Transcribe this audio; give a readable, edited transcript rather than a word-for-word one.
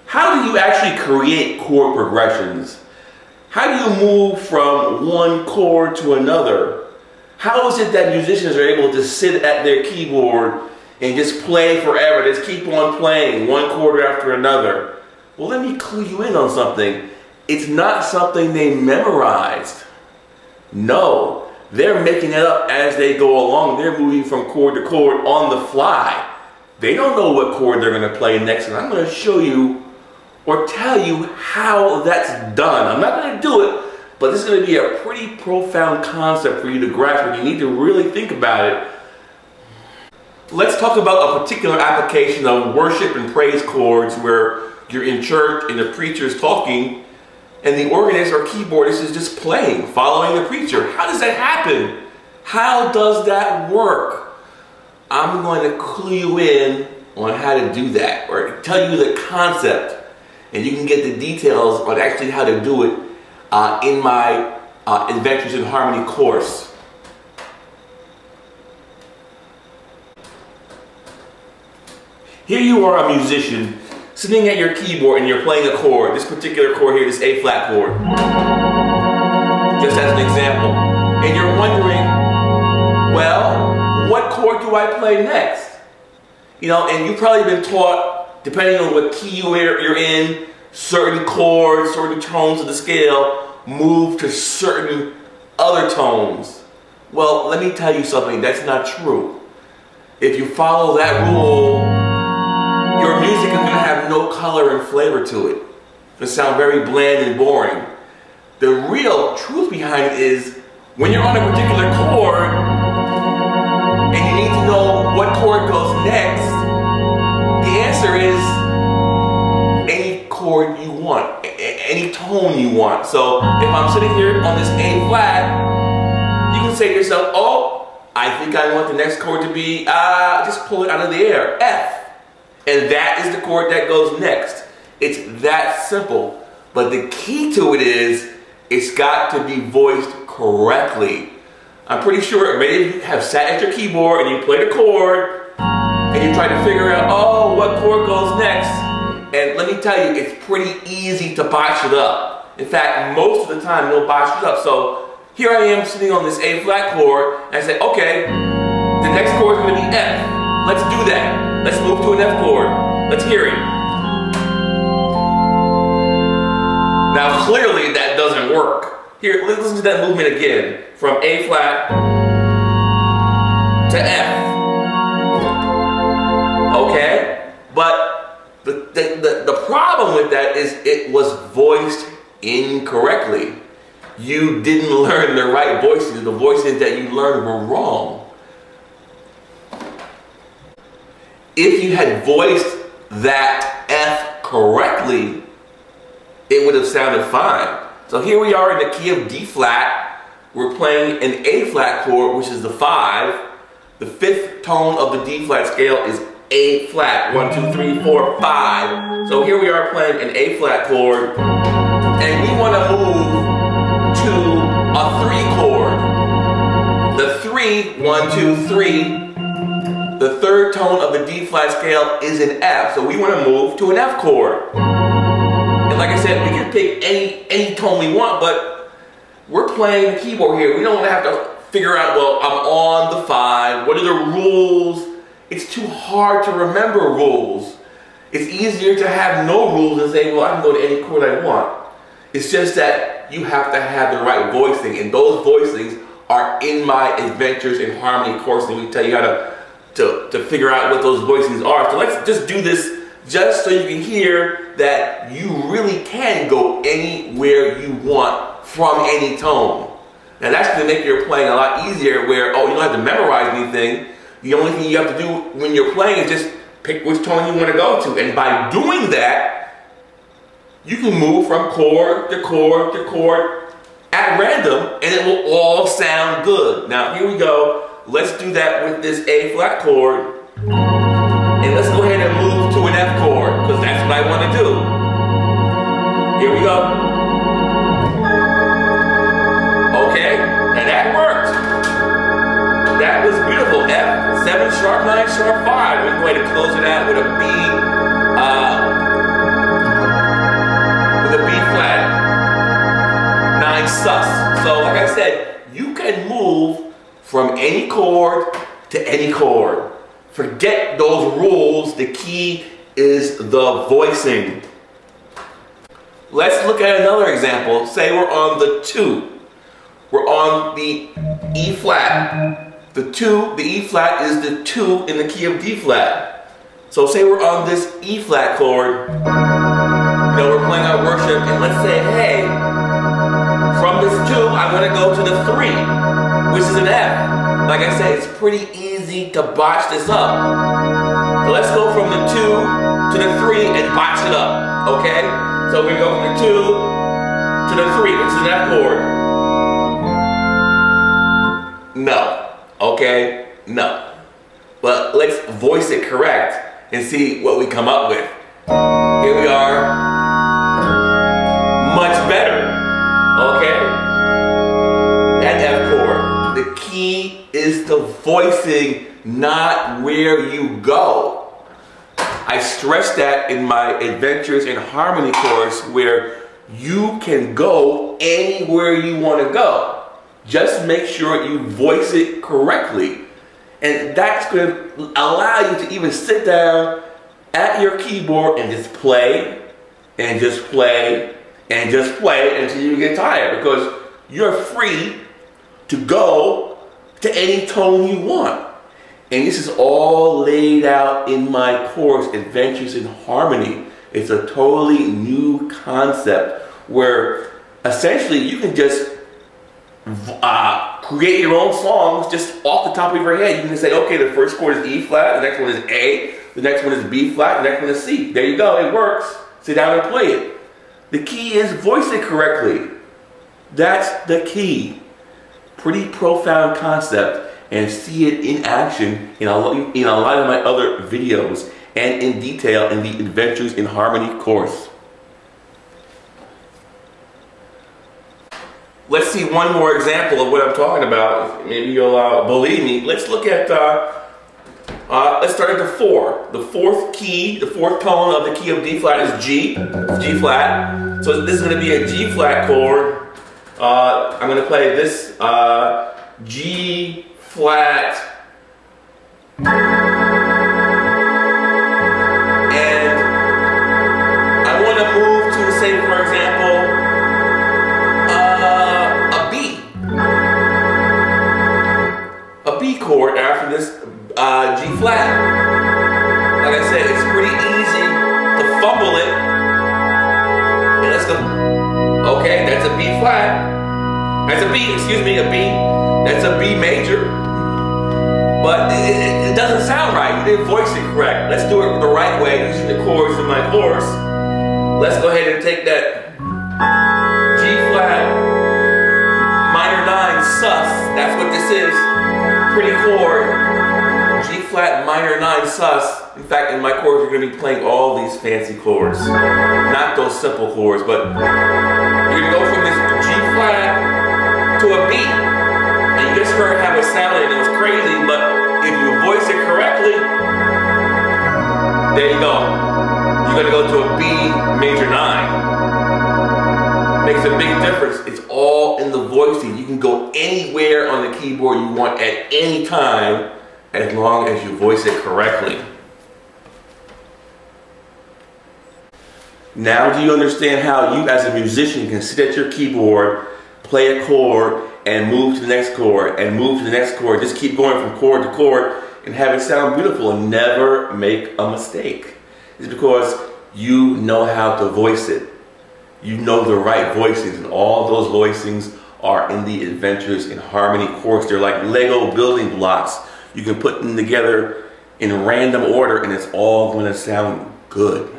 How do you actually create chord progressions? How do you move from one chord to another? How is it that musicians are able to sit at their keyboard and just play forever, just keep on playing one chord after another? Well, let me clue you in on something. It's not something they memorized. No, they're making it up as they go along. They're moving from chord to chord on the fly. They don't know what chord they're going to play next, and I'm going to show you or tell you how that's done. I'm not going to do it, but this is going to be a pretty profound concept for you to grasp, and you need to really think about it. Let's talk about a particular application of worship and praise chords where you're in church and the preacher's talking and the organist or keyboardist is just playing, following the preacher. How does that happen? How does that work? I'm going to clue you in on how to do that, or tell you the concept, and you can get the details on actually how to do it in my Adventures in Harmony course. Here you are, a musician, sitting at your keyboard and you're playing a chord, this particular chord here, this A flat chord, just as an example. And you're wondering, well, what chord do I play next? You know, and you've probably been taught, depending on what key you're in, certain chords, certain tones of the scale move to certain other tones. Well, let me tell you something, that's not true. If you follow that rule, your music is going to have no color and flavor to it. It's going to sound very bland and boring. The real truth behind it is, when you're on a particular chord and you need to know what chord goes next, the answer is any chord you want, any tone you want. So if I'm sitting here on this A flat, you can say to yourself, oh, I think I want the next chord to be, just pull it out of the air, F. And that is the chord that goes next. It's that simple. But the key to it is, it's got to be voiced correctly. I'm pretty sure many of you have sat at your keyboard and you played a chord and you try to figure out, oh, what chord goes next? And let me tell you, it's pretty easy to botch it up. In fact, most of the time you'll botch it up. So here I am sitting on this A flat chord and I say, okay, the next chord is going to be F. Let's do that. Let's move to an F chord. Let's hear it. Now clearly that doesn't work. Here, let's listen to that movement again. From A flat to F. Okay? But the problem with that is it was voiced incorrectly. You didn't learn the right voices. The voices that you learned were wrong. If you had voiced that F correctly, it would have sounded fine. So here we are in the key of D flat. We're playing an A flat chord, which is the 5. The 5th tone of the D flat scale is A flat. 1, 2, 3, 4, 5. So here we are playing an A flat chord, and we want to move to a 3 chord. The 3, 1, 2, 3. The 3rd tone of the D flat scale is an F, so we want to move to an F chord. And like I said, we can pick any tone we want, but we're playing the keyboard here. We don't want to have to figure out, well, I'm on the 5, what are the rules? It's too hard to remember rules. It's easier to have no rules and say, well, I can go to any chord I want. It's just that you have to have the right voicing, and those voicings are in my Adventures in Harmony course, and we tell you how to figure out what those voicings are. So let's just do this just so you can hear that you really can go anywhere you want from any tone. Now that's going to make your playing a lot easier where, oh, you don't have to memorize anything. The only thing you have to do when you're playing is just pick which tone you want to go to. And by doing that, you can move from chord to chord to chord at random, and it will all sound good. Now here we go. Let's do that with this A flat chord, and let's go ahead and move to an F chord, because that's what I want to do. Here we go. Okay, and that worked. That was beautiful. F, 7 sharp 9 sharp 5. We're going to close it out with a B 9 sus. So like I said, you can move from any chord to any chord. Forget those rules. The key is the voicing. Let's look at another example. Say we're on the 2. We're on the E flat. The E flat is the 2 in the key of D flat. So say we're on this E flat chord. You know, we're playing our worship, and let's say, hey, from this 2, I want to go to the 3, which is an F. Like I said, it's pretty easy to botch this up. So let's go from the 2 to the 3 and botch it up, okay? So we go from the 2 to the 3, which is an F chord. No, okay? No. But let's voice it correct and see what we come up with. Here we are. Much better, okay? That F chord. The key is the voicing, not where you go. I stress that in my Adventures in Harmony course, where you can go anywhere you want to go. Just make sure you voice it correctly. And that's going to allow you to even sit down at your keyboard and just play, and just play, and just play until you get tired, because you're free to go to any tone you want. And this is all laid out in my course, Adventures in Harmony. It's a totally new concept where essentially you can just create your own songs just off the top of your head. You can say, okay, the first chord is E flat, the next one is A, the next one is B flat, the next one is C. There you go, it works. Sit down and play it. The key is voice it correctly. That's the key. Pretty profound concept, and see it in action in a lot of my other videos and in detail in the Adventures in Harmony course. Let's see one more example of what I'm talking about. Maybe you'll believe me. Let's look at, let's start at the 4. The 4th key, the 4th tone of the key of D flat is G. It's G flat. So this is going to be a G flat chord. I'm going to play this G flat. And I want to move to, say for example, a B chord after this G flat. Like I said, it's pretty easy to fumble it. And let's go. Okay, that's a B flat. That's a B, excuse me, a B. That's a B major. But it doesn't sound right. You didn't voice it correct. Let's do it the right way using the chords in my course. Let's go ahead and take that G flat minor 9 sus. That's what this is. Pretty chord. G flat minor 9 sus. In fact, in my chords, you're going to be playing all these fancy chords. Not those simple chords, but you're going to go from this G flat to a B. And you just heard how it sounded, and it was crazy, but if you voice it correctly, there you go. You're going to go to a B major 9. Makes a big difference. It's all in the voicing. You can go anywhere on the keyboard you want at any time, as long as you voice it correctly. Now do you understand how you as a musician can sit at your keyboard, play a chord, and move to the next chord, and move to the next chord, just keep going from chord to chord, and have it sound beautiful and never make a mistake? It's because you know how to voice it. You know the right voicings, and all those voicings are in the Adventures in Harmony course. They're like Lego building blocks. You can put them together in random order, and it's all going to sound good.